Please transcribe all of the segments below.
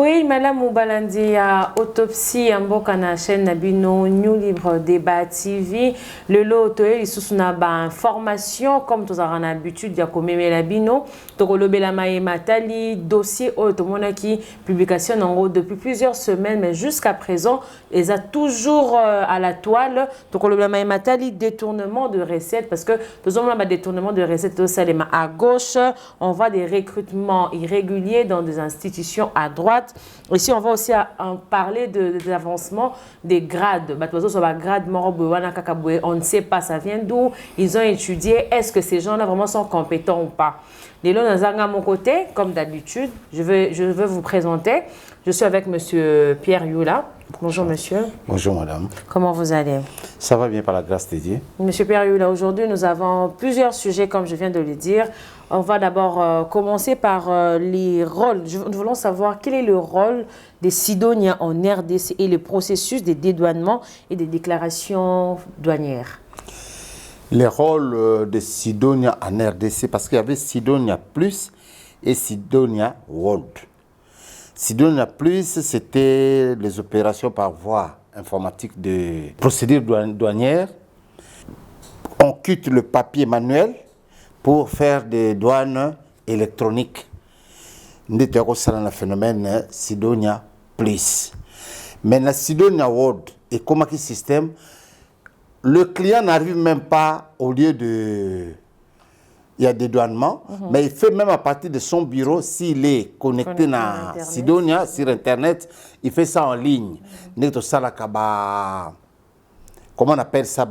Oui, Madame Moubalandi, à autopsie en boka na chaîne Nabino, New Libre Débat TV. Le lot, il sous na information comme tous avons l'habitude de comme Nabino. Donc le Belamae Matali, dossier automonaki, publication en gros depuis plusieurs semaines, mais jusqu'à présent, ils a toujours à la toile. Donc le Belamae Matali, détournement de recettes, parce que nous avons un détournement de recettes à gauche, on voit des recrutements irréguliers dans des institutions à droite. Ici, on va aussi en parler de l'avancement des grades. On ne sait pas, ça vient d'où. Ils ont étudié, est-ce que ces gens-là vraiment sont compétents ou pas. Et là, à mon côté, comme d'habitude, je veux vous présenter. Je suis avec monsieur Pierre Youla. Bonjour monsieur. Bonjour madame. Comment vous allez? Ça va bien par la grâce de Dieu. Monsieur Pierre Youla, aujourd'hui nous avons plusieurs sujets comme je viens de le dire. On va d'abord commencer par les rôles. Nous voulons savoir quel est le rôle des Sidoniens en RDC et le processus des dédouanements et des déclarations douanières. Les rôles des Sidoniens en RDC, parce qu'il y avait Sidonia Plus et Sidonia World. Sidonia Plus, c'était les opérations par voie informatique de procédures douanières. On quitte le papier manuel pour faire des douanes électroniques. Nous avons un phénomène Sidonia Plus. Mais la Sidonia World, et comment ce système, le client n'arrive même pas au lieu de... Il y a des douanements, mais il fait même à partir de son bureau, s'il est connecté à Sidonia, sur Internet, il fait ça en ligne. Comment on appelle ça?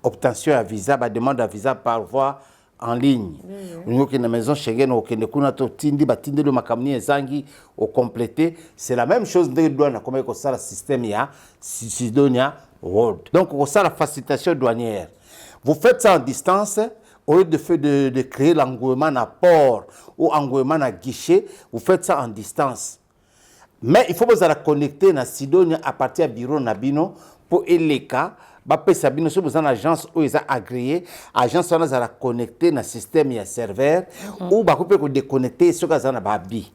Obtention à visa, demande à visa par voie en ligne. C'est la même chose de douane, comme le système Sidonia World. Donc, c'est la facilitation douanière. Vous faites ça en distance. Au lieu de créer l'engouement à port ou l'engouement à guichet, vous faites ça en distance. Mais il faut que vous la connecter à Sidonia à partir du bureau Nabino pour les cas. Si vous avez une agence où ils ont agréé, l'agence va la connecter dans le système et serveur ou vous pouvez déconnecter ce que vous avez babi.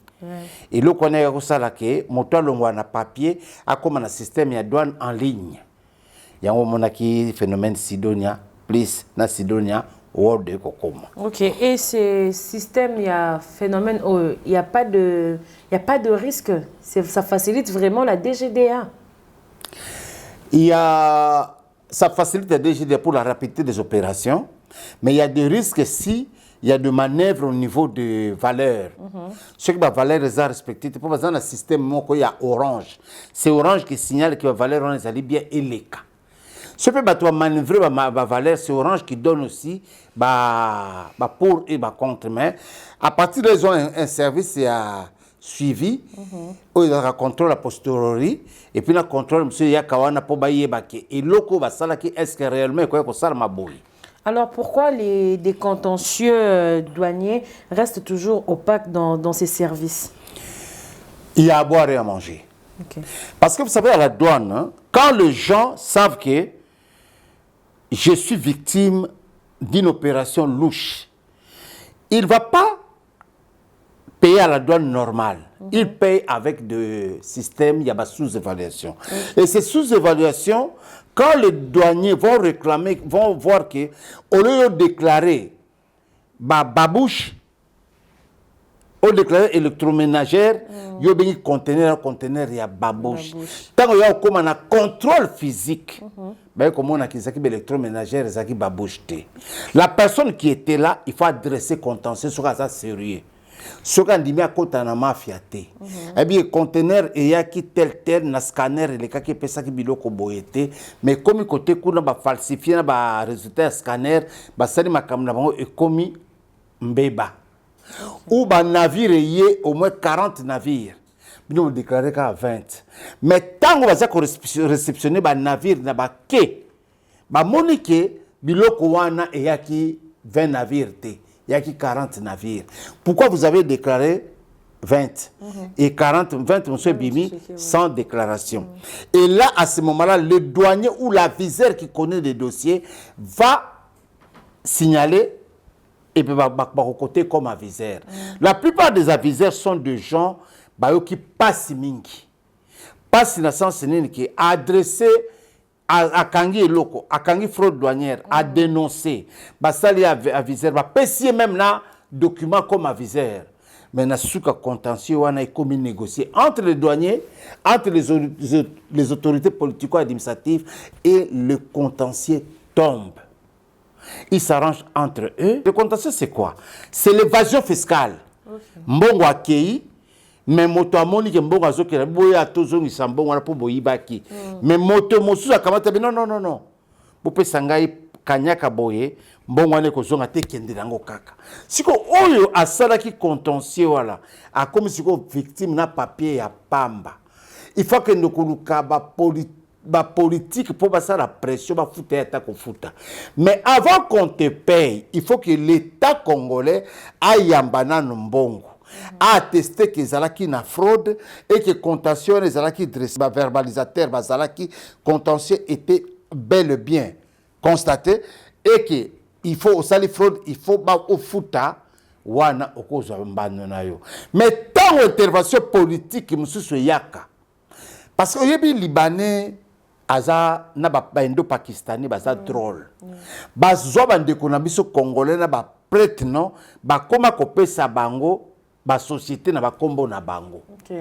Et là, on a ça que moteur le papier a comme un système de douane en ligne. Il y a un phénomène Sidonia plus na Sidonia World de Kokoma. Ok, et ce système, il y a phénomène, il n'y a pas de risque, ça facilite vraiment la DGDA. Ça facilite la DGDA pour la rapidité des opérations, mais il y a des risques si il y a des manœuvres au niveau de valeurs. Ce que la valeur est respectée, pour exemple, un système il y a Orange. C'est Orange qui signale que la valeur est bien élevée. Ce que tu manœuvrer ma valeur, c'est Orange qui donne aussi pour et contre. Mais à partir de là, un service suivi, où il y a un contrôle a posteriori, et puis le contrôle, monsieur Yakawana pour bailler et loko va salaki est-ce que réellement quoi que ça m'a boui. Alors pourquoi des contentieux douaniers restent toujours opaques dans ces services? Il y a à boire et à manger. Okay. Parce que vous savez, à la douane, hein, quand les gens savent que je suis victime d'une opération louche, il ne va pas payer à la douane normale. Il paye avec des systèmes, il y a sous-évaluation. Et ces sous-évaluations, quand les douaniers vont réclamer, vont voir que au lieu de déclarer babouche, au déclaré électroménagère, il y a un conteneur, il y a babouche. Tant qu'il y a un contrôle physique, comme on a dit électroménagère, il y a babouche. La personne qui était là, il faut adresser contentieux sur ça sérieux. Ce qu'on dit, c'est a mafia. Et bien, le conteneur, il y a qui tel, na scanner, il y a qui peut ça qui biloko boyete. Mais comme côté qu'on a falsifié, le résultat scanner, ça dit ma caméra est commis mbeba. Ou un navire y est au moins 40 navires. Nous on déclaré qu'à 20. Mais tant qu'on va réceptionner un navire, na ba quai, ba monique, biloko wana et y a qui 20 navires té. Il y a qui 40 navires. Pourquoi vous avez déclaré 20 et 40, 20, monsieur Bimi, sans déclaration? Et là, à ce moment-là, le douanier ou l'aviseur qui connaît les dossiers va signaler et puis va côté comme aviseur. La plupart des aviseurs sont des gens bayoki pasi mingi. Pasi na sens nini ki adressé à Kangi Eloko, à Kangi fraude douanière, à dénoncer. Basali aviseur, pessier même là, document comme aviseur. Mais na souka contentieux, on a comme négocier entre les douaniers, entre les autorités politico-administratives et le contentieux tombe. Ils s'arrangent entre eux. Le contentieux, c'est quoi? C'est l'évasion fiscale. Mbongo akei, mais moto amoni ke mbongo azokela boya tozongisa mbongo na po boyibaki. Mais moto mosusu akamata non. Bope sangai kanyaka boye mbongo ane kozonga te kendirango kaka. Siko oyo asalaki contentieux wala, a comme siko victime na papier ya pamba. Il faut que nous koluka ba politique pour passer la pression ba foutre ta ko futa. Mais avant qu'on te paye, il faut que l'État congolais aille yambana mbongo. A attesté que zalaki na fraude et que contentieux zalaki dressé ba verbalisateur ba zalaki contentieux était bel et bien constaté et que il faut au sali fraude il faut ba au futa wana okozo mbano na yo. Mais tant intervention politique mususu yaka parce que yebi libanais aza na ba indo-pakistani baza drôle. Bazwa bandeko na biso congolais na ba prêtre non ba koma kopesa bango ba société na ba kombo na bango. OK.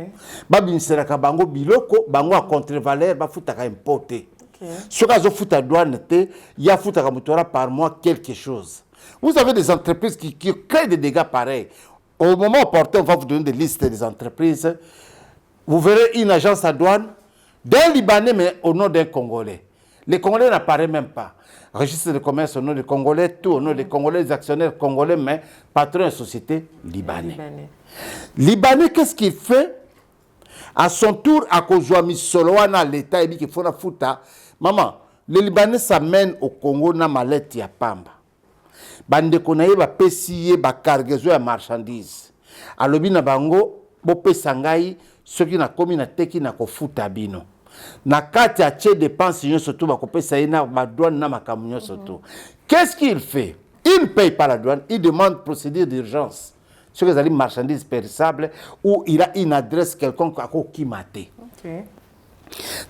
Ba binseraka bango biloko bango a contre-valeur ba futaka importer. OK. Soka zo futa douane te ya futaka mutora par mois quelque chose. Vous avez des entreprises qui créent des dégâts pareils. Au moment opportun, on va vous donner des listes des entreprises. Vous verrez une agence à douane d'un Libanais, mais au nom d'un Congolais. Les Congolais n'apparaissent même pas. Registre de commerce au nom des Congolais, tout au nom des Congolais, des actionnaires congolais, mais patron de société libanais. Libanais, qu'est-ce qu'il fait? À son tour, à Kozouami Soloana, l'État, il dit qu'il faut la fouta. Maman, les Libanais s'amènent au Congo, na malette ya pamba. Bande konaye ba pesiye ba cargaison ya marchandise. Alobi na bango, bo pesangai, ceux qui na komi na teki na kofuta bino. Na kati a tche dépense surtout ba kopesa ina ba douane na makamunyo surtout. Qu'est-ce qu'il fait? Il ne paye pas la douane, il demande procédure d'urgence. Sur les marchandises périssables ou il a une adresse quelconque à Kokimate. OK.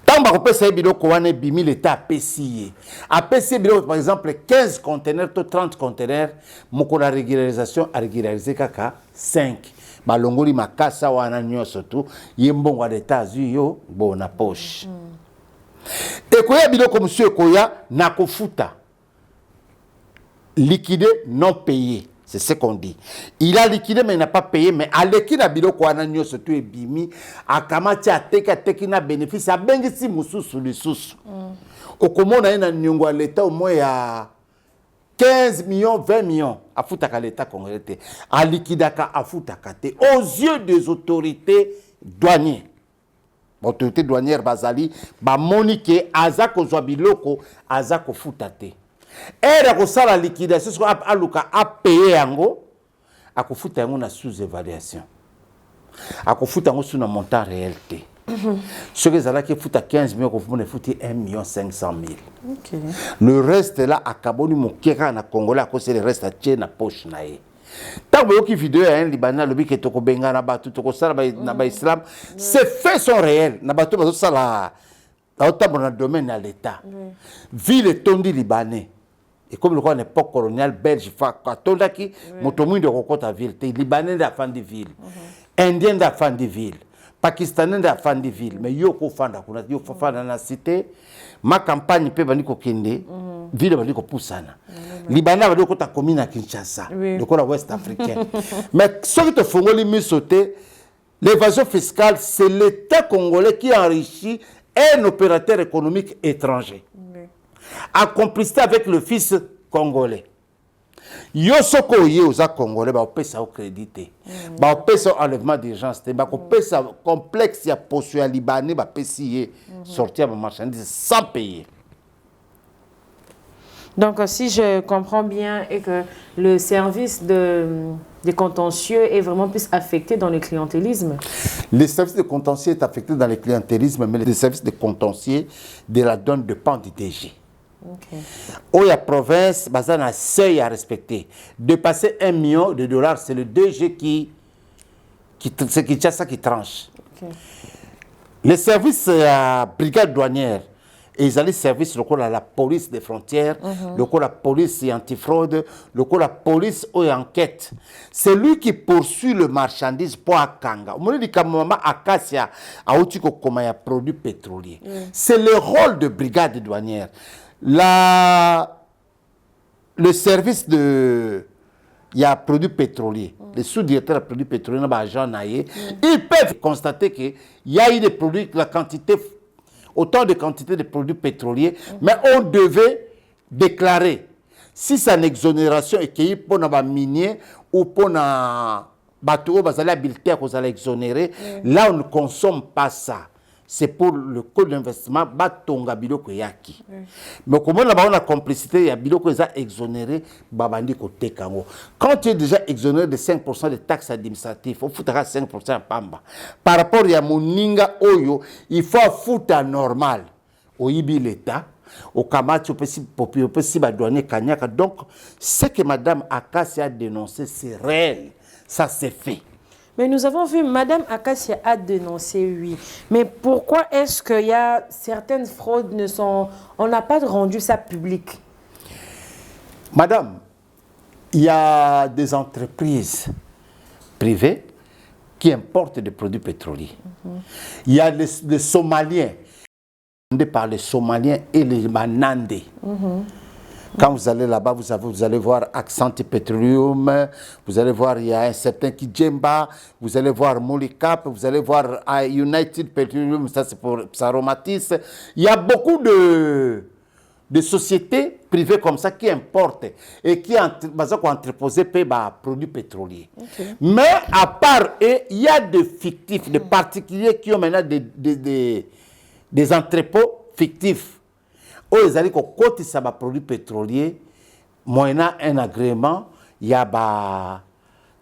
Tant que vous avez biloko wane bimi l'État a payé. A payé par exemple 15 conteneurs, 30 conteneurs, mokola régularisation a régularisé kaka 5. Balongoli makasa wana nyoso tu yembongo l'État azuyo bo na poche. Et koya biloko monsieur koya na kofuta. Liquidé non payé. C'est ce qu'on dit. Il a liquidé, mais il n'a pas payé. Mais à l'équipe de Biloko, on a mis surtout et bimi. À Kamati, à Teki, na bénéfice. À Bengisi, Moussou, sous les sous. Au Comon, on a un l'État au moins à 15 millions, 20 millions. À Foutaka, l'État congolais. À Liquidaka, à Foutaka. Aux yeux des autorités douanières. Autorité douanière, Bazali, Monique, Azako Zwabiloko, Azako Foutate. Et la liquidation, a payé yango, a kofuta yango na sous-évaluation. A kofuta yango sous un montant réel. Ce que ça qui futa 15 millions, vous foutu 1 500 000. Le reste là, a kaboni mon kera na Congolais, à cause le reste à tché na poche nae. Tant que vidéo un Libanais, le bique toko benga na batu toko sala na islam, ces faits sont réels. Na batu bazo sala, dans le domaine de l'État. Ville et tondi Libanais. Et comme le roi n'est pas colonial belge, Tondaki, Motomouin de Rokota ville, Libanais de la fin de ville, Indien de la fin de ville, Pakistanais de la fin de ville, mais Yoko Fanda, Yoko Fanda dans la cité, ma campagne peut venir au Kende, ville va venir au Poussana. Libanais va venir au commune à Kinshasa, le corps ouest africain. Mais ce qui te font les sauter, l'évasion fiscale, c'est l'État congolais qui enrichit un opérateur économique étranger. A complicité avec le fils congolais. Yosoko yoza congolais ba opesa au crédité. Ba opesa enlèvement d'urgence, ba opesa complexe ya poste ya libanais ba pesier sortir ma marchandise sans payer. Donc si je comprends bien et que le service des contentieux est vraiment plus affecté dans le clientélisme. Le service de contentieux est affecté dans le clientélisme, mais le service de contentieux de la donne dépend du DG. Où la province, il y a un seuil à respecter. Dépasser $1 million, c'est le DG qui c'est Kinshasa qui tranche. Okay. Les services brigade douanière, et ils allaient service le la police des frontières, le la police antifraude, le la police enquête. C'est lui qui poursuit le marchandise pour Akanga. On dit que maman Acacia a aussi comme un produit pétrolier. C'est le rôle de brigade douanière. Le service de il y a produits pétroliers. Les sous-directeurs de produits pétroliers, ils peuvent constater qu'il y a eu des produits, la quantité, autant de quantité de produits pétroliers, mais on devait déclarer si c'est une exonération et qu'il y a pour un minier ou pour un bateau, vous allez habiliter à vous allez exonérer. Là, on ne consomme pas ça. C'est pour le coût d'investissement, batonga biloko yaki. Mais comment on a la complicité, il y a biloko qui exonéré, babandi côté kango. Quand tu es déjà exonéré de 5% de taxes administratives, il faut foutre 5% à pamba. Par rapport à moninga oyo, il faut foutre normal. Au ibi l'État, au kamati, au pessi badouane kanyaka. Donc, ce que Madame Acacia a dénoncé, c'est réel. Ça s'est fait. Mais nous avons vu, Madame Acacia a dénoncé, oui. Mais pourquoi est-ce qu'il y a certaines fraudes on n'a pas rendu ça public? Madame, il y a des entreprises privées qui importent des produits pétroliers. Il y a les Somaliens, par les Somaliens et les Manandés. Quand vous allez là-bas, vous allez voir Accent Petroleum, vous allez voir, il y a un certain Kijemba, vous allez voir Molicap, vous allez voir United Petroleum, ça c'est pour Saromatis. Il y a beaucoup de sociétés privées comme ça qui importent et qui ont entreposé des produits pétroliers. Okay. Mais à part eux, il y a des fictifs, des particuliers qui ont maintenant des entrepôts fictifs. Ils allaient côté ça va produits pétroliers, moyennant un agrément, il y a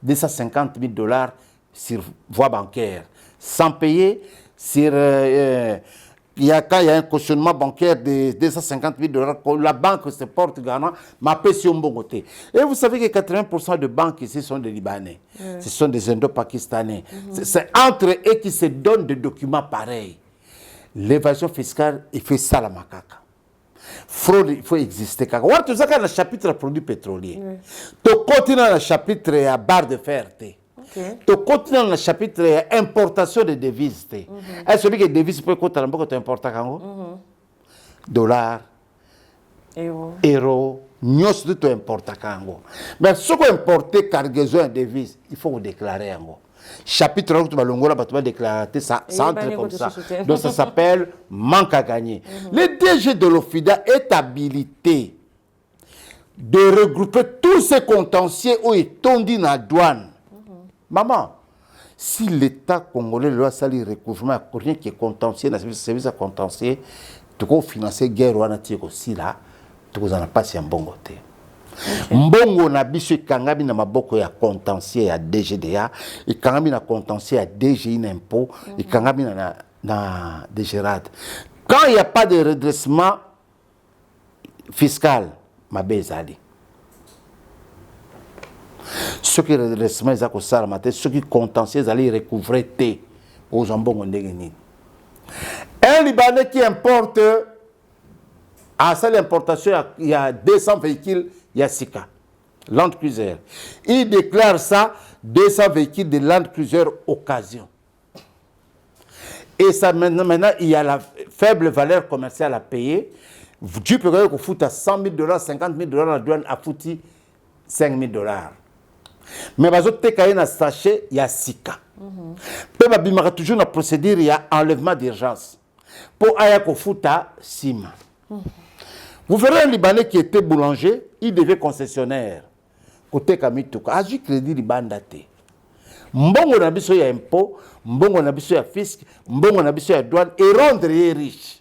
250 000 $ sur voie bancaire, sans payer sur il y a un cautionnement bancaire de 250 000 $, la banque se porte garant, m'a payé sur un bon côté. Et vous savez que 80% de banques ici sont des Libanais, ce sont des Indo-Pakistanais. C'est entre eux qui se donnent des documents pareils. L'évasion fiscale, il fait ça la macaque. Fraude, il faut exister. Quand on tout ça dans le chapitre produits pétroliers, tu continues dans le chapitre à barre de fer. Tu continues dans le chapitre importation de devises. Est-ce que les devises peuvent coûter un peu quand tu importes dollars, euros, nous tu importes mais ce qu'on importe cargaison de devises, il faut déclarer en gros. Chapitre où tu vas déclarer, ça entre comme ça. Donc ça s'appelle manque à gagner. Le DG de l'OFIDA est habilité de regrouper tous ces contentieux où ils tombent dans la douane. Maman, si l'État congolais doit salir recouvrement, rien qui est contentieux, dans le service à contentieux, tu peux financer la guerre aussi là, tu peux en passer un bon côté. Mbongo na biso kangami na maboko ya contentieux ya DGDA, et kangami na contentieux ya DGI impôt, et kangami na DGRAD. Quand il n'y a pas de redressement fiscal, ma bezali. Ceux qui redressement ils ont ça matin, ceux qui contentieux ils allaient recouvrer té aux ambongo ndegeni. Un Libanais qui importe à ça l'importation il y a 200 véhicules Yassika, Land Cruiser. Il déclare ça 200 véhicules de Land Cruiser occasion. Et ça maintenant il y a la faible valeur commerciale à payer. Tu peux que foutre à 100 000 $, 50 000 $, la douane a foutu 5 000 $. Mais les autres cas na sachet il y a Sika. Peu babimaka toujours na procédure il y a enlèvement d'urgence. Pour aya ko fouta Sima. Vous verrez un Libanais qui était boulanger, il devait concessionnaire. Côté Kamituka, Aju Crédit Libandate. Mbongo na biso ya impôt, mbongo na biso ya fisc, mbongo na biso ya douane et rendre les riches.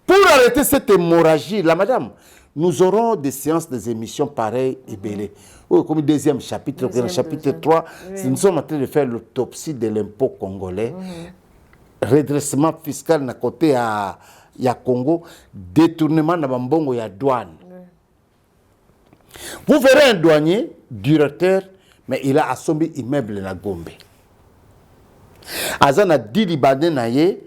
Pour arrêter cette hémorragie, la madame, nous aurons des séances, des émissions pareilles et belles. Oui, comme le deuxième chapitre, le chapitre 3, nous sommes en train de faire l'autopsie de l'impôt congolais, redressement fiscal na côté à ya Congo, détournement de Bambongo ya douane. Vous verrez un douanier, directeur, mais il a assommé immeuble na Gombe. Azana 10 Libanais naye,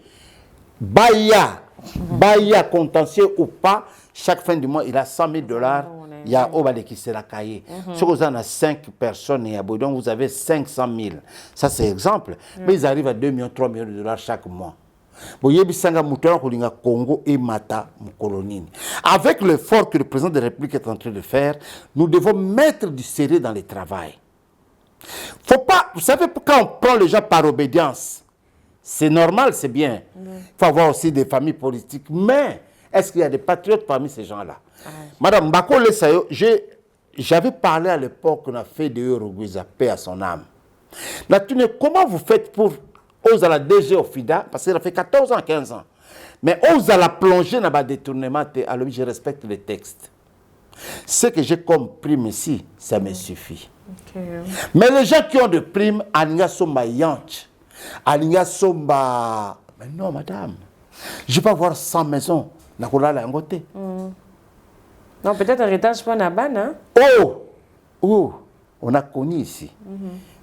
Baya contentieux ou pas, chaque fin du mois, il a 100 000 $. Il y a Obale qui se la cahier. Si vous avez 5 personnes, donc vous avez 500 000. Ça, c'est exemple. Mais ils arrivent à 2 millions, 3 millions de $ chaque mois. Congo et Mata, avec l'effort que le président de la République est en train de faire, nous devons mettre du sérieux dans le travail. Faut pas, vous savez, quand on prend les gens par obédience, c'est normal, c'est bien. Il faut avoir aussi des familles politiques. Mais est-ce qu'il y a des patriotes parmi ces gens-là? Madame Bakole Sayo, j'avais parlé à l'époque qu'on a fait de Uruguayza, paix à son âme. Comment vous faites pour oser la DG au FIDA? Parce qu'il a fait 14 ans, 15 ans. Mais oser la plonger dans le détournement, alors je respecte les textes. Ce que j'ai comme prime ici, ça me suffit. Okay. Mais les gens qui ont de primes, Alinga Somba Yanch, Alinga Somba. Mais non, madame, je ne vais pas avoir 100 maisons. Non, peut-être un héritage pour Naban, hein? Oh, on a connu ici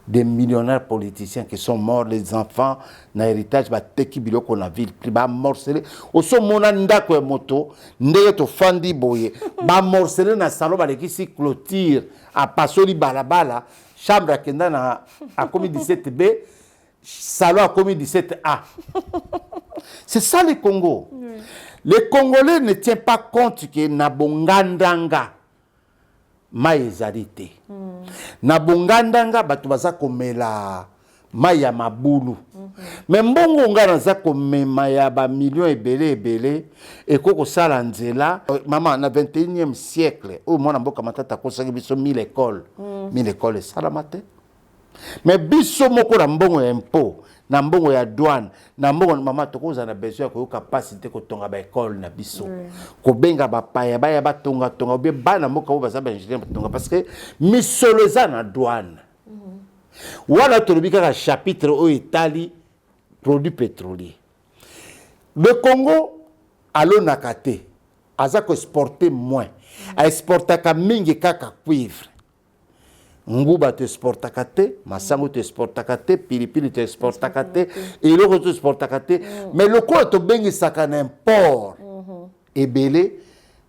des millionnaires politiciens qui sont morts, les enfants, dans l'héritage, teki biloko na ville, ba morcelé. Au son monanda ko moto, ndeye to fandi boye, ba morcelé na salon ba lekisi clôture, a pasoli balabala, chambre à kenda na a commis 17B, salon a commis 17A. C'est ça le Congo. Les Congolais ne tiennent pas compte que Nabongandanga maïzarité. Nabongandanga batu baza komela maya mabulu. Mais mbongo ngana za komema ya ba millions ebele et koko sala nzela maman na 21e siècle au mona mboka matata ko saki biso 1000 écoles. 1000 écoles salamate. Mais biso moko na mbongo ya impôt na mbongo ya douane na mbongo mama tokoza na besoin ko capacité ko tonga ba école na biso ko benga ba paya ba ya ba tonga obe bana moko ba za ba ingénieur tonga parce que misoloza na douane wala tolobika ka chapitre au Italie produits pétroliers. Le Congo alo nakate azako exporter moins a exporter ka mingi kaka cuivre. Nguba te exporta kate, masango te exporta kate, pilipili te exporta kate, et l'autre te exporta kate. Mais le quoi to bengi saka n'import. Et belé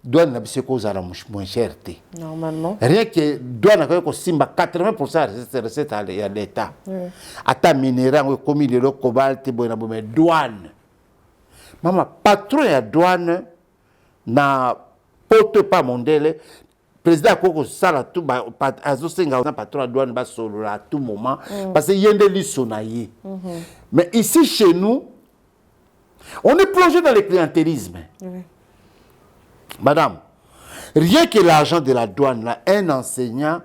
douane na bise cause à la moins cherté. Normalement. Rien que douane na ko simba 80% de recette à l'État. Ata minéral comme le cobalt boina mais douane. Mama patron ya douane na porte pas mondele. Président Koko Sala tout azosenga na patron douane ba solo à tout moment parce que yende lisonaye. Mais ici chez nous on est plongé dans le clientélisme. Madame, rien que l'argent de la douane là, un enseignant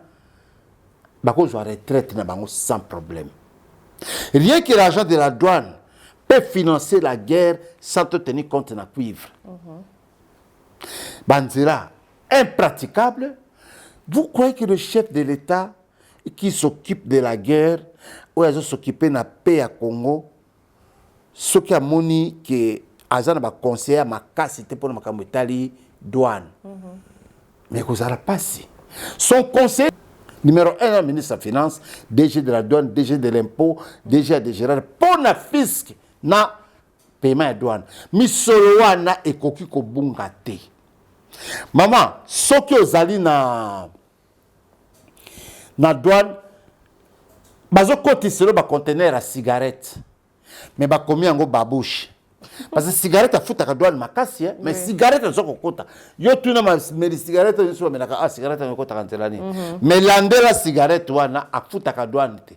bako zo retraite na bango sans problème. Rien que l'argent de la douane peut financer la guerre sans tenir compte na cuivre. Banzira impraticable. Vous croyez que le chef de l'État qui s'occupe de la guerre ou ils s'occuper de la paix à Congo, ce qui a moni que Azana va conseiller à ma capacité pour ma douane. Mais vous allez passer. Son conseil numéro 1 ministre des Finances, DG de la douane, DG de l'impôt, DG de gérer pour la fisc na paiement de douane. Misoloa na ekoki ko bungate. Maman, ce qui aux alliés na douane, bazo côté c'est le conteneur à cigarette, mais ba combien en go babouche. Parce que cigarette a foutu à douane makasi, mais cigarette on s'en compte. Yo tu n'as mais cigarette on s'en met à cigarette on compte à l'année. Mais l'andela cigarette wana a foutu à douane te.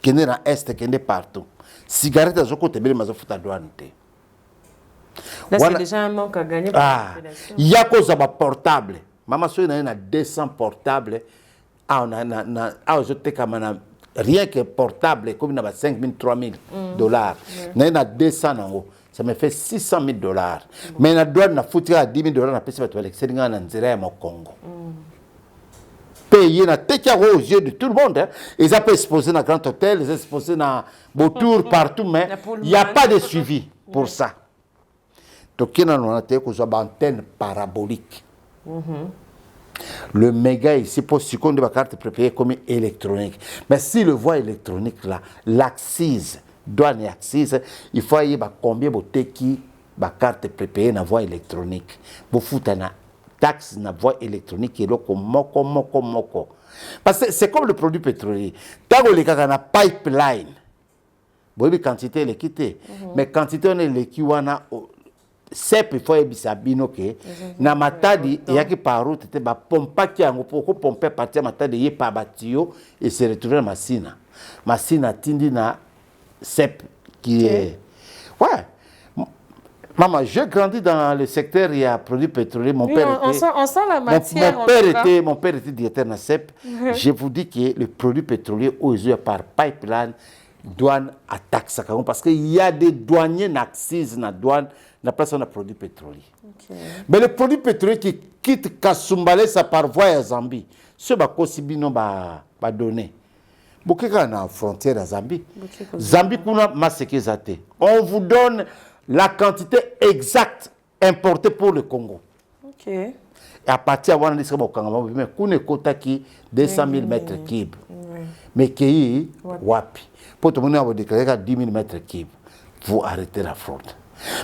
Kende na est, kende partout. Cigarette on s'en compte mais mazo foutu à douane te. Là, c'est déjà un manque à gagner pour la population. Il y a cause à portable. Maman, si on a 200 portables, rien que portable, comme on a 5 000, 3 000 $. On a 200 euros. Ça me fait 600 000 $. Mais on a droit de foutre à 10 000 $, on a payé ça au Congo. Payer na teka aux yeux de tout le monde. Ils ont exposé dans grand hôtel, ils ont exposé dans Beautour, partout, mais il n'y a pas de suivi pour ça. Donc, on a une antenne parabolique. Le méga ici pour ce qu'on doit carte prépayée comme électronique. Mais si le voie électronique là, l'accise, douane et accise, il faut y avoir combien de qui la carte prépayée dans la voie électronique. Vous foutez la taxe dans la voie électronique et là comme moko. Parce que c'est comme le produit pétrolier. Tant que les gars ont pipeline, vous avez quantité électricité, mais quantité on est l'équivalent CEP il faut ebisabino que na matadi il y a qui par route te ba pompa qui ango pour pomper partir matadi y pa batio et se retrouver machine tindi na CEP qui est ouais. Maman, j'ai grandi dans le secteur il y a produits pétroliers. Mon père on sent la matière. Mon père était directeur de la CEP. Je vous dis que le produit pétrolier aux yeux par pipeline douane à taxe parce qu'il y a des douaniers n'accise na douane la place on a produit pétrolier. Mais le produit pétrolier qui quitte Kasumbalé ça par voie à Zambie, ce ba kosibino ba donné. Bokeka na frontière à Zambie. Zambie kuna masekezate. On vous donne la quantité exacte importée pour le Congo. OK. Et à partir de wana lisaka bokanga mais kuna kota ki 200 000 mètres cubes. Mais qui wapi. Pour tout le monde, vous déclarez à 10 000 mètres cubes. Vous arrêtez la fraude.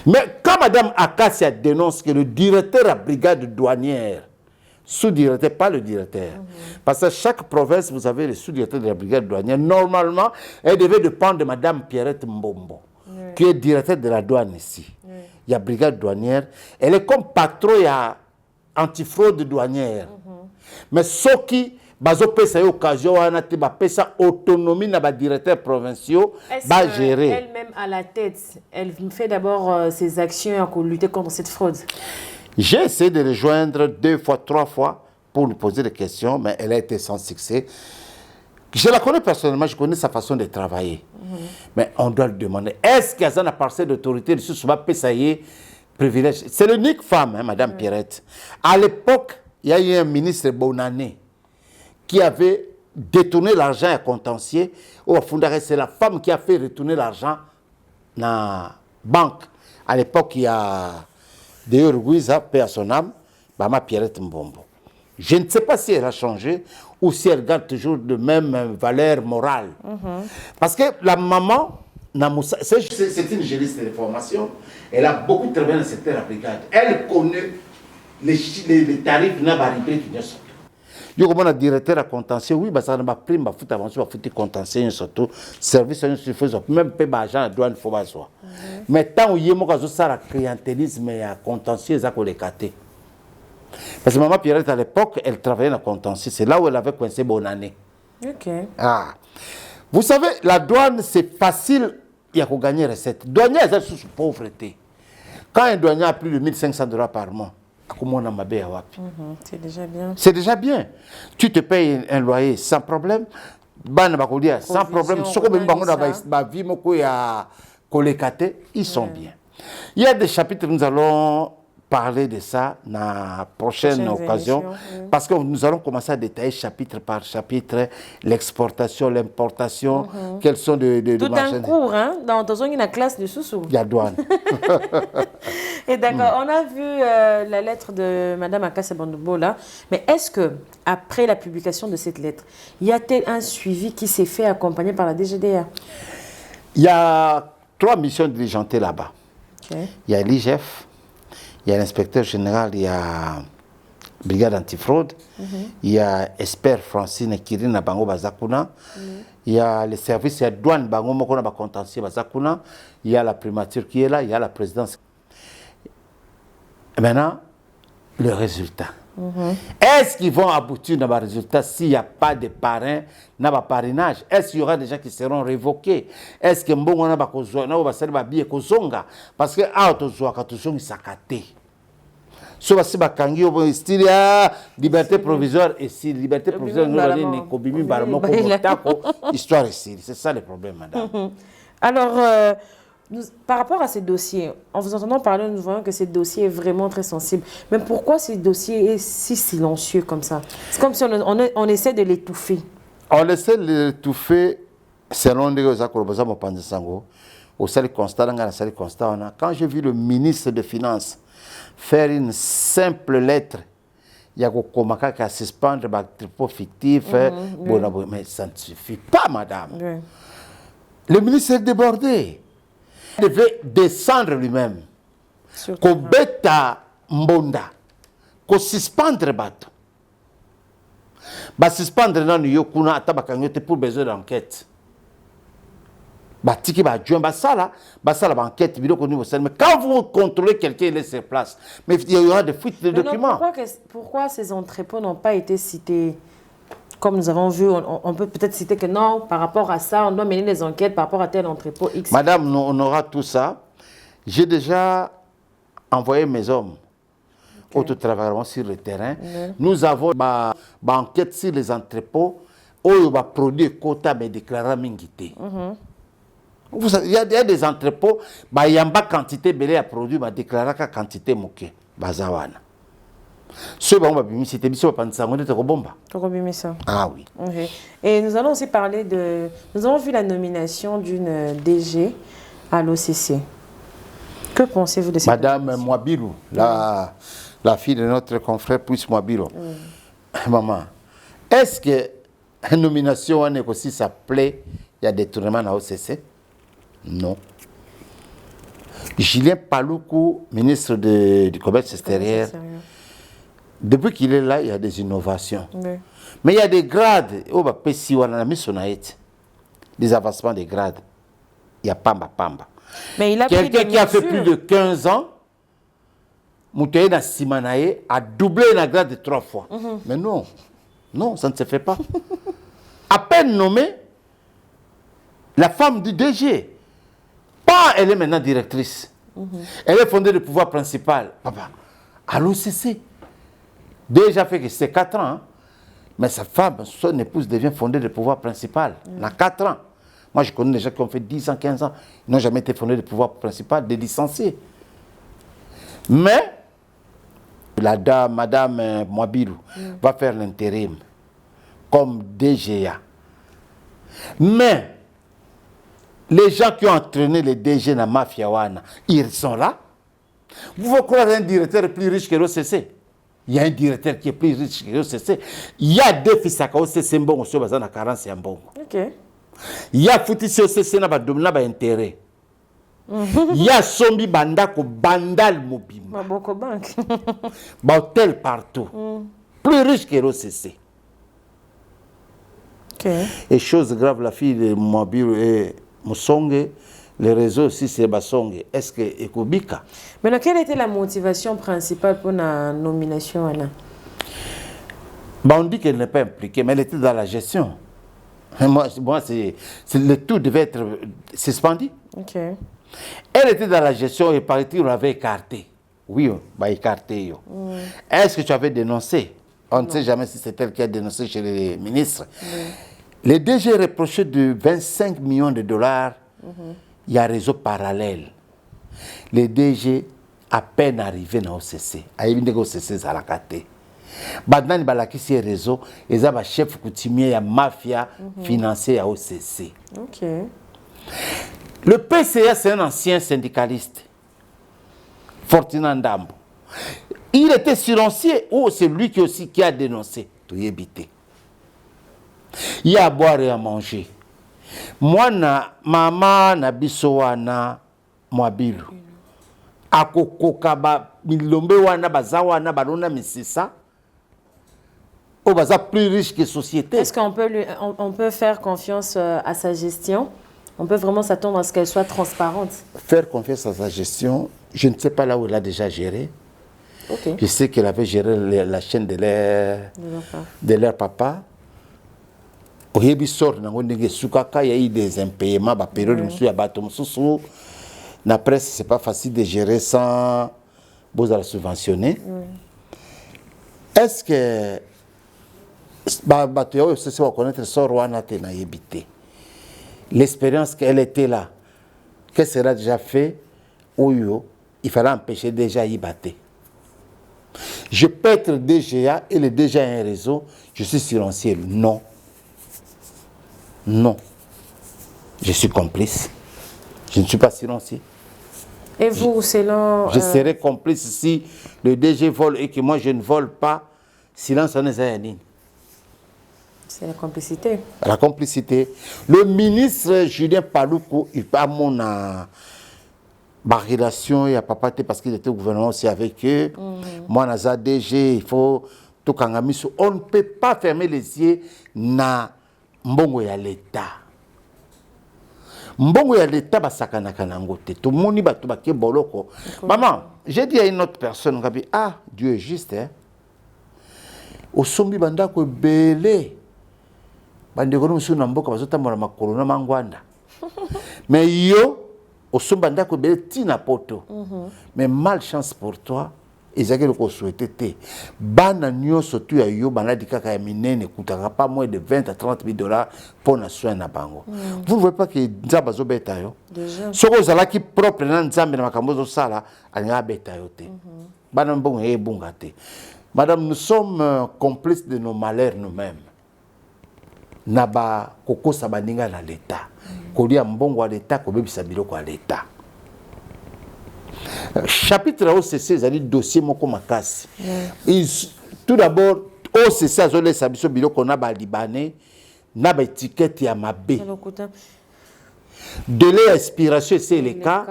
Mais quand Mme Akassia dénonce que le directeur de la brigade douanière, sous-directeur, pas le directeur, parce que chaque province, vous avez le sous-directeur de la brigade douanière, normalement, elle devait dépendre de Mme Pierrette Mbombo, qui est directeur de la douane ici. Il y a brigade douanière. Elle est comme patron, il y a antifraude douanière. Mais ce qui bazo pesa occasion wana te ba pesa autonomie na ba directeurs provinciaux ba gérer. Elle-même à la tête, elle fait d'abord ses actions pour lutter contre cette fraude. J'ai essayé de rejoindre 2 fois, 3 fois pour lui poser des questions, mais elle a été sans succès. Je la connais personnellement, je connais sa façon de travailler. Mais on doit lui demander, est-ce qu'il y a une parcelle d'autorité de ce privilège? C'est l'unique femme, hein, Mme Pierrette. À l'époque, il y a eu un ministre Bonané qui avait détourné l'argent à contentieux. C'est la femme qui a fait retourner l'argent dans la banque. À l'époque, il y a d'ailleurs Guiza, paix à son âme, Bama Pierrette Mbombo. Je ne sais pas si elle a changé ou si elle garde toujours de même valeur morale. Parce que la maman, c'est une juriste de formation, elle a beaucoup travaillé dans le secteur de la brigade. Elle connaît les tarifs n'abaribés qui ne sont. Yo comme on directeur à contentieux, oui, bah ça n'a pas pris, bah fout avancer, bah fout contentieux surtout, service on se fait, même pas d'argent à douane faut pas soi. Mais tant où y est moi quand ça la clientélisme et à contentieux ça qu'on les caté. Parce que maman Pierrette à l'époque, elle travaillait dans le contentieux, c'est là où elle avait coincé Bonané. OK. Ah. Vous savez, la douane c'est facile, il y a qu'on gagner recette. Douanier est sous pauvreté. Quand un douanier a plus de 1500 $ par mois, c'est déjà bien. C'est déjà bien. Tu te payes un loyer sans problème. Sans problème. Ils sont bien. Il y a des chapitres, nous allons parler de ça dans la prochaine occasion. Parce que nous allons commencer à détailler chapitre par chapitre l'exportation, l'importation, quels sont de tout un cours, hein, dans la classe de Soussou. Il y a douane. Et d'accord, on a vu la lettre de Mme Akassia Mbombo là, mais est-ce que après la publication de cette lettre, y a-t-il un suivi qui s'est fait accompagné par la DGDR? Il y a 3 missions diligentées là-bas. Il y a l'IGF, il y a l'inspecteur général, il y a brigade antifraude, il y a expert Francine Kirina Bango Bazakuna, il y a les services, il y a douane Bango Mokona Bacontentieux Bazakuna, il y a la primature qui est là, il y a la présidence. Et maintenant, le résultat. Est-ce qu'ils vont aboutir dans le résultat s'il n'y a pas de parrain, dans le parrainage? Est-ce qu'il y aura des gens qui seront révoqués? Est-ce que Mbongo n'a pas billet kozonga? Parce que quand sakate. Si vous avez style liberté provisoire et si liberté provisoire nous allons kobimi baramoko histoire ici. C'est ça le problème, madame. Alors par rapport à ces dossiers, en vous entendant parler, nous voyons que ces dossiers est vraiment très sensible. Mais pourquoi ces dossiers est si silencieux comme ça? C'est comme si on essaie de l'étouffer. On essaie de l'étouffer selon les accords de Mopandisango. Au seul constat, quand j'ai vu le ministre des Finances faire une simple lettre il y a qu'à suspendre les entrepôts fictifs, mais ça ne suffit pas, madame. Oui. Le ministre est débordé. Il devait descendre lui-même. Qu'on bêta mbonda, qu'on suspendre les bateaux. Suspendre non yokuna atabakanyote pour besoin d'enquête. Tiki ba joint basala enquête mais quand vous contrôlez quelqu'un il est sur place mais il y aura des fuites de documents. Pourquoi ces entrepôts n'ont pas été cités comme nous avons vu? On peut peut-être citer que non, par rapport à ça on doit mener des enquêtes par rapport à tel entrepôt X. Madame, on aura tout ça. J'ai déjà envoyé mes hommes au travail sur le terrain. Nous avons une enquête sur les entrepôts où il va produire quota mais déclarer mingité. Il y a des entrepôts, il y a une quantité belé à produire, mais déclarer la quantité moquée. Bazawana. Ce c'était bien pas ça. Ah oui. Et nous allons aussi parler de. Nous avons vu la nomination d'une DG à l'OCC. Que pensez-vous de cette Madame Mwabilou, la fille de notre confrère Plus Mwabilou. Maman, est-ce que la nomination est aussi ça plaît, il y a des tournements à l'OCC? Non. Julien Paloukou, ministre du Commerce extérieur, depuis qu'il est là, il y a des innovations. Oui. Mais il y a des grades. Des avancements des grades. Il y a pamba. Mais il a quelqu'un qui a fait plus de 15 ans, Moutaï Simanae a doublé la grade de 3 fois. Mais non, ça ne se fait pas. À peine nommée, la femme du DG, elle est maintenant directrice. Elle est fondée du pouvoir principal. Papa, à l'OCC. Déjà fait que c'est 4 ans. Mais sa femme, son épouse devient fondée du pouvoir principal. Elle a 4 ans. Moi, je connais des gens qui ont fait 10 ans, 15 ans. Ils n'ont jamais été fondés du pouvoir principal, des licenciés. Mais, Madame Mwabilou va faire l'intérim comme DGA. Mais, les gens qui ont entraîné les DG dans la mafia, ils sont là. Vous voulez croire un directeur plus riche que l'OCC? Il y a un directeur qui est plus riche que l'OCC. Il y a deux fils à l'OCC, bon, on a 40 et bon. Il y a foutu sur l'OCC, il y a intérêt. Il y a Sombi Bandako, Bandal Mobima. Hôtel partout. Plus riche que l'OCC. Et chose grave, la fille de Mobile et Moussongue, les réseaux aussi, c'est Basongue. Est-ce que Ekobika? Mais quelle était la motivation principale pour la nomination, Anna? On dit qu'elle n'est pas impliquée, mais elle était dans la gestion. Moi le tout devait être suspendu. Elle était dans la gestion et par on l'avait écarté. Oui, écarté. Est-ce que tu avais dénoncé? On ne sait jamais si c'est elle qui a dénoncé chez les ministres. Les DG reprochaient de 25 millions de dollars. Il y a un réseau parallèle. Les DG, à peine arrivés dans l'OCC, à l'OCC, à la KT. Maintenant, il y a un réseau, il y a un chef coutumier, il y a mafia financier à l'OCC. Le PCA, c'est un ancien syndicaliste. Fortinand Ndambo. Il était silencieux, ou c'est lui qui a dénoncé. Il y a à boire et à manger. Moi, maman na biso wana Mwabilou. Akokoka ba milombe wana bazawa na balona misisa. O baza plus riche que société. Est-ce qu'on peut faire confiance à sa gestion? On peut vraiment s'attendre à ce qu'elle soit transparente? Faire confiance à sa gestion, je ne sais pas là où elle a déjà géré. Je sais qu'elle avait géré la chaîne de leur papa. Il y a eu des impayements, la presse, ce n'est pas facile de gérer sans la subventionner. Est-ce que l'expérience qu'elle était là, qu'est-ce qu'elle a déjà fait? Il fallait empêcher déjà y battre. Je peux être DGA et le DGA a un réseau, je suis silencieux. Non. Non. Je suis complice. Je ne suis pas silencieux. Et vous, selon... Je serai complice si le DG vole et que moi je ne vole pas. silence en est. C'est la complicité. La complicité. Le ministre Julien Paluku, il pas mon ma relation et à papa parce qu'il était au gouvernement aussi avec eux. Moi, dans DG, il faut tout kangamiso. On ne peut pas fermer les yeux na mbongo ya l'État. Mbongo ya l'État basakana kanangote. Tout le monde ba ke boloko. Maman, j'ai dit à une autre personne, ah, Dieu est juste, hein. Au sombi banda ko belé. Bandeko musu na mboka bazotambola makolo na mangwanda. Mais yo au sombi banda ko belé tina poto. Mais malchance pour toi. Ezaki le souhaité. Bana nyonso tu ya yo bana dikaka ya minene kutaka pas moins de 20 à 30 000 dollars pour na soin na bango. Vous ne voyez pas que nzamba zo beta yo. Soko zala ki propre na nzambe na makambo zo sala anga beta yo te. Bana mbongo e bunga te. Madame, nous sommes complices de nos malheurs nous-mêmes. Naba koko sabaninga na l'État. Kolia mbongo à l'État, kobebisa biloko à l'État. Chapitre OCC, c'est-à-dire dossier moko makasi. Tout d'abord, OCC a zolé sabiso biloko na ba libanais, na ba étiquette ya mabe. Délai d'inspiration, c'est le cas.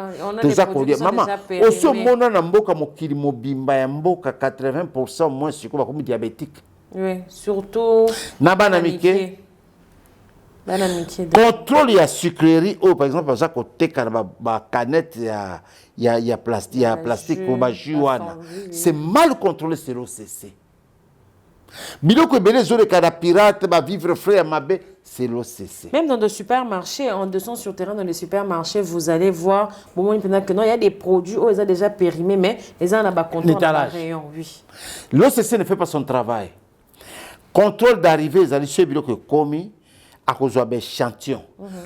Maman, au ce moment, on a mboka mokili mobimba ya mboka 80% moins sur quoi comme diabétique. Oui, surtout. Nabanamike. Contrôle ya sucrerie ou par exemple ça côté ba canette ya plastique ou ba juana. C'est mal contrôlé c'est l'OCC. Biloko belé zo le kada pirate ba vivre frais à mabe. C'est l'OCC. Même dans des supermarchés, en descend sur terrain dans les supermarchés, vous allez voir, bon, il y a des produits où ils ont déjà périmé, mais ils ont là-bas contrôle dans le rayon, oui. L'OCC ne fait pas son travail. Contrôle d'arrivée, ils ont dit que commis à cause de l'échantillon.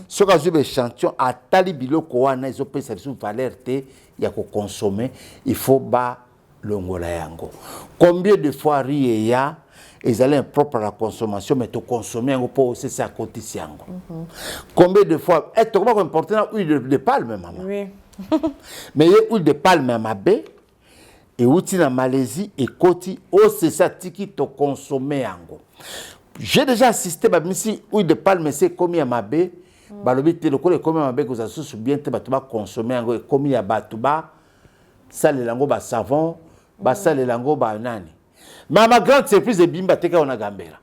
Ce cas où l'échantillon a tali biloko wana, ils ont payé cette valeur il y a qu'on consommer, il faut bas le ngolayango. Combien de fois riz ya ils allaient impropre à la consommation, mais tu consommer un peu aussi c'est à côté de combien de fois est-ce que comment importer l'huile de palme maman? Oui. Mais il y a l'huile de palme à ma baie et outil en Malaisie et côté c'est ça qui te consommer ango. J'ai déjà assisté à si l'huile de palme c'est comme à ma baie, bah le but le coller comme à ma baie que vous avez bien te battre consommer ango comme à batuba ça les lango ba savon, ba ça les lango ba nani. Mais ma grande surprise est bimba teka on a gambera.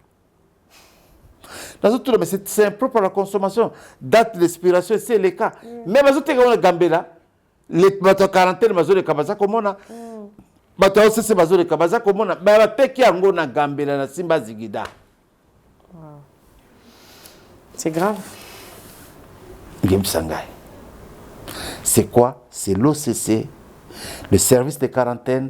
Mais c'est impropre à la consommation. Date d'expiration, c'est le cas. Mais ma teka on a gambera. Les bateaux quarantaine, ma zone kabaza comme on a. Bateaux c'est ma zone kabaza comme on a. Mais la teka on a gambera na simba zigida. C'est grave. C'est quoi? C'est l'OCC, le service de quarantaine.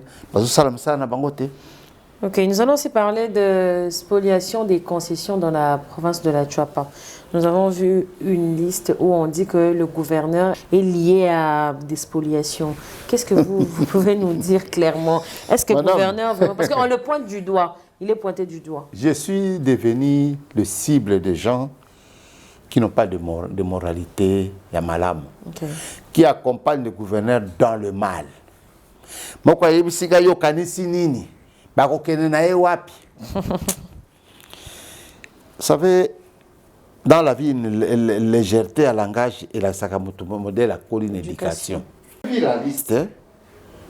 Ok, nous allons aussi parler de spoliation des concessions dans la province de la Chuapa. Nous avons vu une liste où on dit que le gouverneur est lié à des spoliations. Qu'est-ce que vous pouvez nous dire clairement? Est-ce que le gouverneur... Parce qu'on le pointe du doigt. Il est pointé du doigt. Je suis devenu le cible des gens qui n'ont pas de moralité, il y a malam, qui accompagnent le gouverneur dans le mal. Moi, quand je suis allé au Kanissinini, vous savez, dans la vie, une légèreté à langage et la sakamoto modèle la colline éducation. La liste,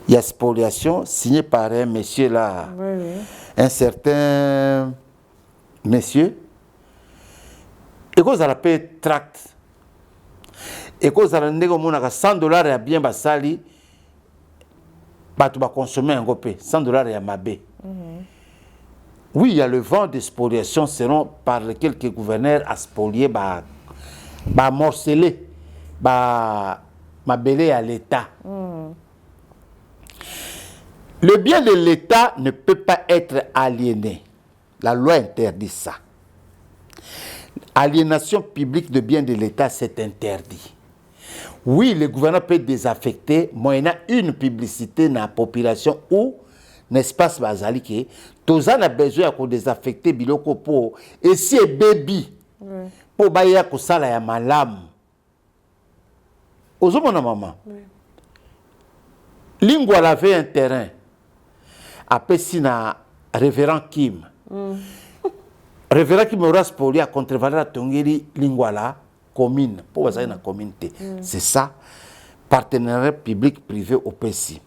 il y a spoliation signée par un monsieur là, un certain monsieur. Et quand vous avez payé tract, et quand vous avez payé 100 dollars et bien basali, tu vas consommer un gopé, 100 dollars et à mabé. Oui, il y a le vent de spoliation selon par lequel le gouverneur a spolié, morcelé, belé à l'État. Le bien de l'État ne peut pas être aliéné. La loi interdit ça. Aliénation publique de biens de l'État, c'est interdit. Oui, le gouvernement peut désaffecter moyennant une publicité dans la population ou l'espace basalique. Tous en a besoin de désaffecter biloko pour et si est baby pour bailler ko sala ya malam. Ozomo na maman. Lingua avait un terrain. Après si na révérend Kim Révérend qui me Poli a contrevalé la Tongeri Lingwala commune pour vous na communauté. C'est ça, partenariat public-privé au PSI.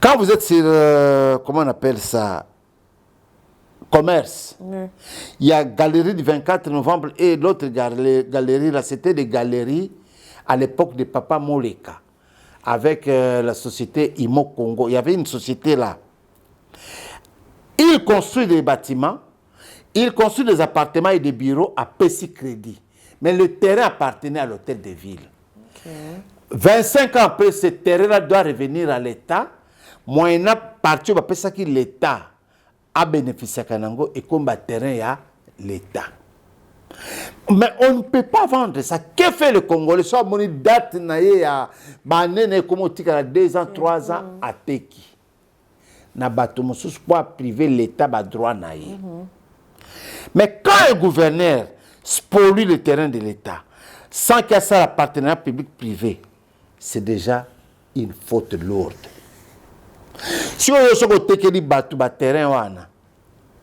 Quand vous êtes sur, comment on appelle ça, commerce, il y a galerie du 24 novembre et l'autre galerie, là, c'était des galeries à l'époque de Papa Moleka, avec la société Imo Congo. Il y avait une société là. Il construit des bâtiments, il construit des appartements et des bureaux à Pessi Crédit. Mais le terrain appartenait à l'hôtel de ville. 25 ans après, ce terrain-là doit revenir à l'État. Moyennant parti, on ça que l'État a bénéficié à Kanango et comme terrain à l'État. Mais on ne peut pas vendre ça. Que fait le Congolais? Soit mon date à banane comme on dit 2 ans, 3 ans à Teki. Na bateau pour privé l'État a droit naïe. Mais quand un gouverneur spolie le terrain de l'État sans qu'il y ait ça la partenariat public-privé, c'est déjà une faute lourde. Si on a un terrain,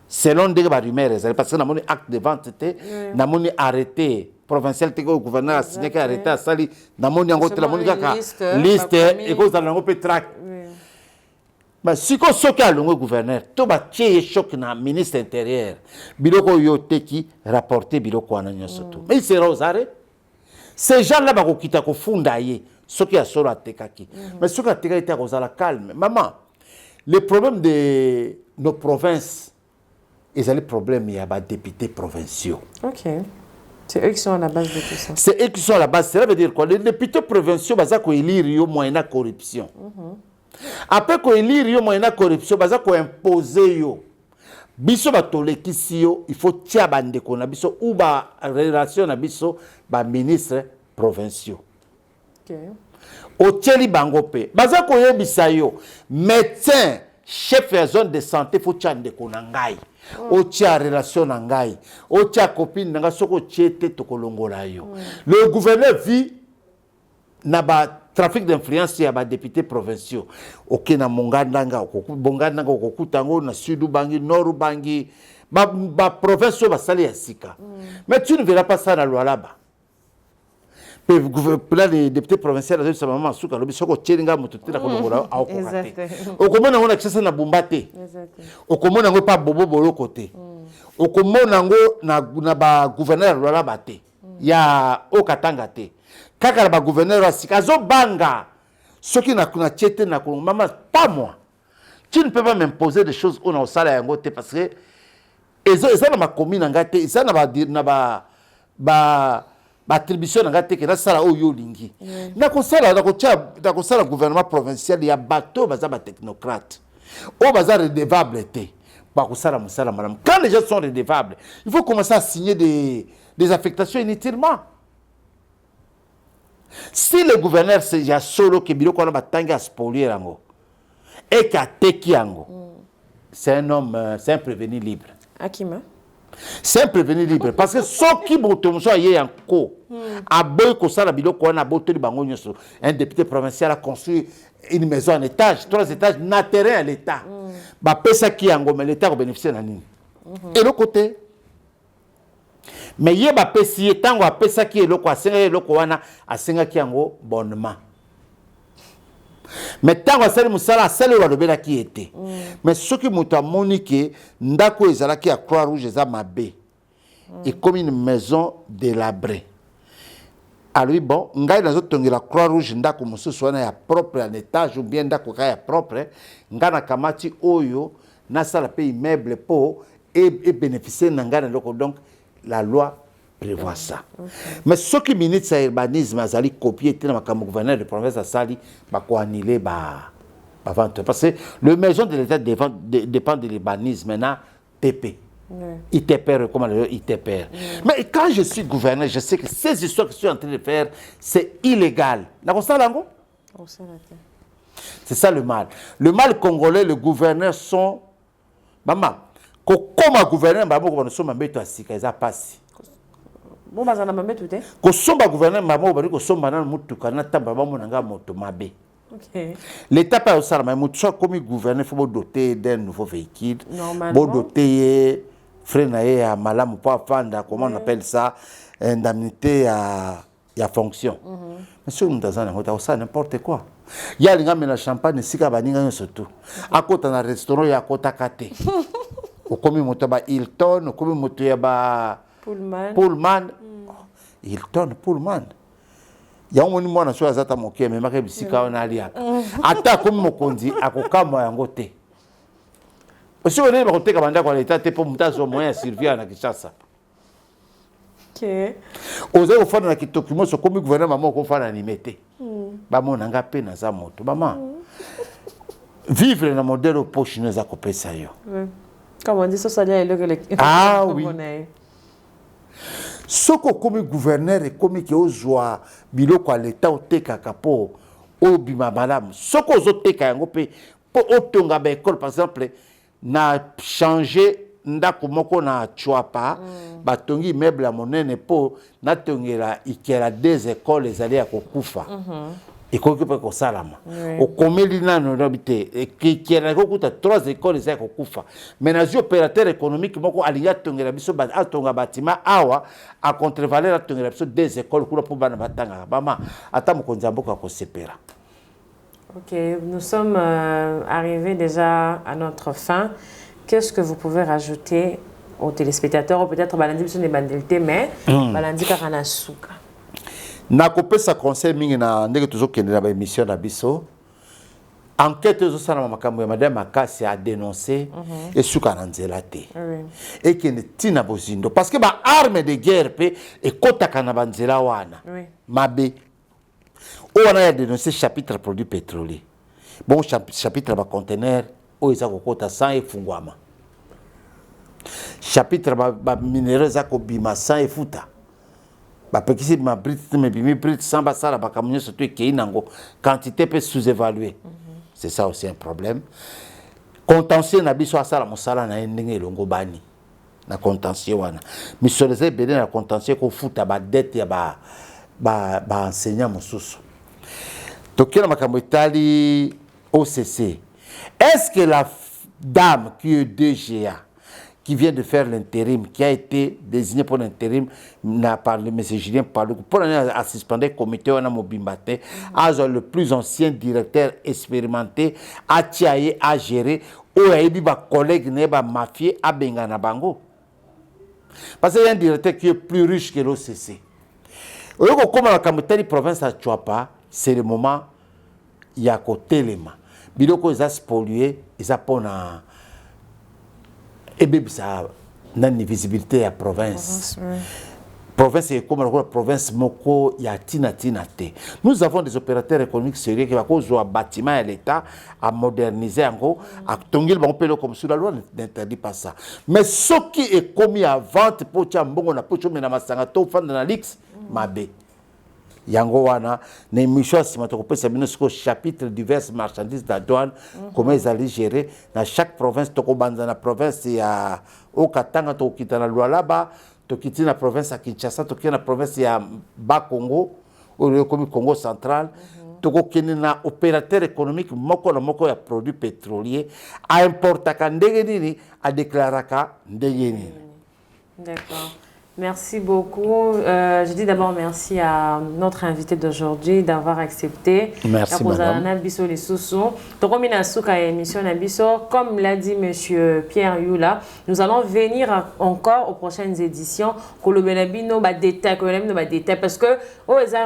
selon des rumeurs, parce que nous avons un acte de vente, nous avons arrêté provincial, le gouverneur a signé qu'il a arrêté à Sali, nous avons une liste et nous avons un track. Mais si on a un gouverneur, tout va être choc dans le ministre intérieur, Biloko Yoteki rapporté Biloko Ananyosoto. Mais il sera aux arrêts. Ces gens-là vont quitter le fond d'ailleurs, ceux qui sont à Tekaki. Mais ceux qui sont à Tekaki, ils calme. Maman, le problème de nos provinces, ils ont le problème, il y a des députés provinciaux. Ok. C'est eux qui sont à la base de tout ça. C'est eux qui sont à la base. Cela veut dire quoi? Les députés provinciaux, ils ont élire moyen de corruption. Après qu'ils élire moyen de corruption, ils ont imposer. Biso batolekisi yo, il faut tia bandeko na biso ou ba relation na biso ba ministre provinciaux. Okay. O tieli bango pe. Baza ko yebisa yo, médecin, chef de zone de santé faut tia ndeko na ngai. O tia relation na ngai. O tia copine na nga soko tiete tokolongola yo. Le gouverneur vit na ba trafic d'influence ya ba députés provinciaux. Ok na mongandanga bongandanga kokutango na sudu bangi noru bangi ba provinciaux ba sali ya sika. Mais tu ne verras pas ça dans Lualaba. Là les députés provinciaux là ça maman suka lobi soko tchelinga mututi na kolongola au kokate. Okomona ngona kisa na bumbate. Okomona ngo pa bobo bolo côté. Okomona ngo na ba gouverneur Lualaba te. Ya okatanga te. Kaka ba gouverneur asika zo banga ce qui n'a kuna tiete na kolongo maman pas moi. Tu ne peux pas m'imposer des choses on a sala yango te parce que ça na ma commune ngate ça na ba attribution ngate ke na sala oyo lingi. Na ko sala gouvernement provincial ya bateau baza ba technocrate. O baza redevable te. Ba ko sala musala madame. Quand les gens sont redevables, il faut commencer à signer des affectations inutilement. Si le gouverneur c'est ya solo ke biloko na batanga spolier yango et ka teki yango, c'est un homme, c'est un prévenu libre. Akima. C'est un prévenu libre parce que ce qui botomoso aye yanko a boy ko sala biloko na botoli bango nyoso. Un député provincial a construit une maison en étage, 3 étages, na terrain à l'État. Ba pesa ki yango mais l'État ko bénéficier na nini. Et l'autre côté mais il y a des gens qui ont fait qui est bonnement. Mais tant que c'est musala, c'est le roi qui était. Mais ceux qui m'ont moniqué, ndako ezala qui a croix rouge eza mabé. Et comme une maison délabrée. Alors bon, ngai nazo tongi la croix rouge ndako mususu wana ya propre en étage ou bien ndako kaya propre, ngana kamati oyo na sala pe immeuble po et bénéficier nangana loko donc la loi prévoit ça. Mais ce qui ministre de l'urbanisme a copié le gouverneur de province à Sali, il faut annuler la vente. Parce que la maison de l'État dépend de l'urbanisme. Maintenant, TP. ITPR, comment le ITPR. Mais quand je suis gouverneur, je sais que ces histoires que je suis en train de faire, c'est illégal. C'est ça le mal. Le mal congolais, le gouverneur sont... Maman, comme un gouverneur, nous sommes en Sika, ils passent. Bon, bazana mamé tout est. Ko somba gouverneur maman bari ko somba na mutuka na tamba ba monanga moto mabe. L'État pas au salaire, mais soit comme gouverner, il faut doter d'un nouveau véhicule. Normalement. Doter freiner à malam pour fanda, comment on appelle ça, indemnité à fonction. Mais si on dans un ça n'importe quoi. Il y a les gars mais champagne, si ka baninga surtout. À côté d'un restaurant, il y a côté kate. Au comme moto ba Hilton, au comme moto ya ba Pullman. Hilton, Pullman. Il y a un moment où on a zata moké mais maka bisika on a liaka. Ata comme mokondi akokamo yango te. Si on est à côté kabanda kwa l'état te pour mutazo moyen survivre na Kinshasa. OK. Oza ko fana na kitokimo so comme gouvernement moko fana animé. Ba mona nga pe na za moto. Maman. Vivre na modèle poche nous a copé ça yo. Comme on dit ça ça est le Ah oui. Soko comme gouverneur et comme qui ozwa biloko à l'état oteka kapo obima madame. Soko ozoteka yango pe po otonga ba école par exemple na changer ndako moko na chwapa batongi immeuble monene po na tongela ikela des écoles ezali ya kokufa ikoki pe ko salama okomeli nano robite ikela kokuta 3 écoles ezali kokufa mais na opérateur économique moko alinga tongela biso ba atonga bâtiment awa a contrevaler tongela biso 2 écoles kula po bana batanga bama ata mokonzi mboka ko sepera. OK, nous sommes arrivés déjà à notre fin. Qu'est-ce que vous pouvez rajouter aux téléspectateurs ou peut-être balandi biso ne bandalité mais balandi kaka na suka. Na kopesa conseil mingi na ndenge tozokende na ba émission na biso. Enquête ezosala na makambo ya madame Makasi a dénoncé et suka na nzela te. Et qui ne tina bozindo parce que ba arme de guerre pe e kotaka na banzela wana. Mabe. On a dénoncé chapitre produits pétroliers. Bon chapitre ba conteneur o eza kokota sans efungwama. Chapitre ba minéraux za ko bima sans efuta. Ba pekisi ma brite me bimi brite sans ba sala ba kamunyo surtout ke inango quantité peut sous-évaluer. C'est ça aussi un problème. Contentieux na biso asala mosala na ndenge longo bani. Na contentieux wana. Misoleze bede na contentieux ko futa ba dette ya ba enseignant mosusu. Tokela makambo itali OCC. Est-ce que la dame qui est DGA, qui vient de faire l'intérim, qui a été désignée pour l'intérim, n'a parlé, M. Julien Palou, pour à suspendre le comité, on a mobilisé, le plus ancien directeur expérimenté, a tiaye, a géré, ou a eu des collègues, des mafieux, à Bengana Bango. Parce qu'il y a un directeur qui est plus riche que l'OCC. Comme la Kamutari province à Chouapa, c'est le moment, il y a côté les mains. Biloko ils a spolié, ils a pour na ça n'a ni visibilité à province. Province est comme la province moko ya tina te. Nous avons des opérateurs économiques sérieux qui va causer un bâtiment à l'État à moderniser encore, à tongil bon pelo comme sur la loi n'interdit pas ça. Mais ce qui est commis à vente pour tiambongo na pocho mena masanga to fan na lix mabe. Yango wana na émission simatokopesa bino siko chapitre diverses marchandises de la douane comment ils allaient gérer dans chaque province toko banza na province ya Okatanga to kita na Lualaba to kiti na province ya Kinshasa to na province ya Bas-Congo ou comme Congo central toko kene na opérateur économique moko na moko ya produits pétroliers a importaka ndenge nini a déclaraka ndenge nini. D'accord. Merci beaucoup. Je dis d'abord merci à notre invité d'aujourd'hui d'avoir accepté. Merci madame. Comme l'a dit monsieur Pierre Youla, nous allons venir encore aux prochaines éditions. Parce que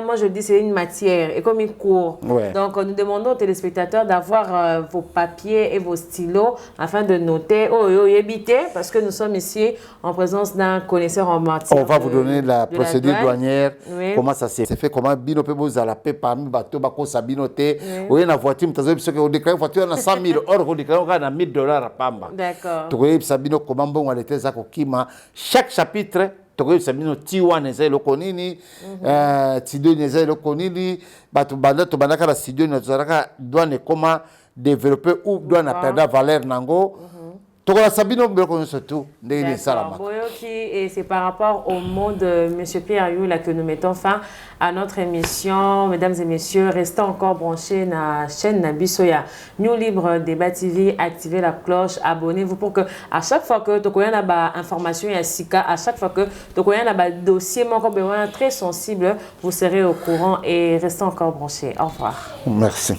moi je dis c'est une matière et comme une cours. Ouais. Donc nous demandons aux téléspectateurs d'avoir vos papiers et vos stylos afin de noter. Parce que nous sommes ici en présence d'un connaisseur en matière. On va vous donner la procédure douanière, oui. Comment ça s'est fait, comment bino peut vous la paix parmi bateau bako sabinoté. Oui, la voiture, vous savez que on déclare voiture na 100 000, or on déclare on a $1000 à pamba. D'accord. Tu vois sabino comment bon on était ça kokima chaque chapitre. Tu vois sabino tiwa neza lo konini, tido neza lo konini, batu banda to bandaka la sidio neza douane comment développer ou douane perdre valeur nango. Tokola Sabino Belkono surtout, Ndéné D'accord. Salama. Boyoki, et c'est par rapport au mot de M. Pierre Youla que nous mettons fin à notre émission. Mesdames et messieurs, restez encore branchés na chaîne Nabisoya New Libre Débat TV, activez la cloche, abonnez-vous pour que à chaque fois que tu connais la information et Sika, à chaque fois que tu connais la dossier très sensible, vous serez au courant et restez encore branchés. Au revoir. Merci.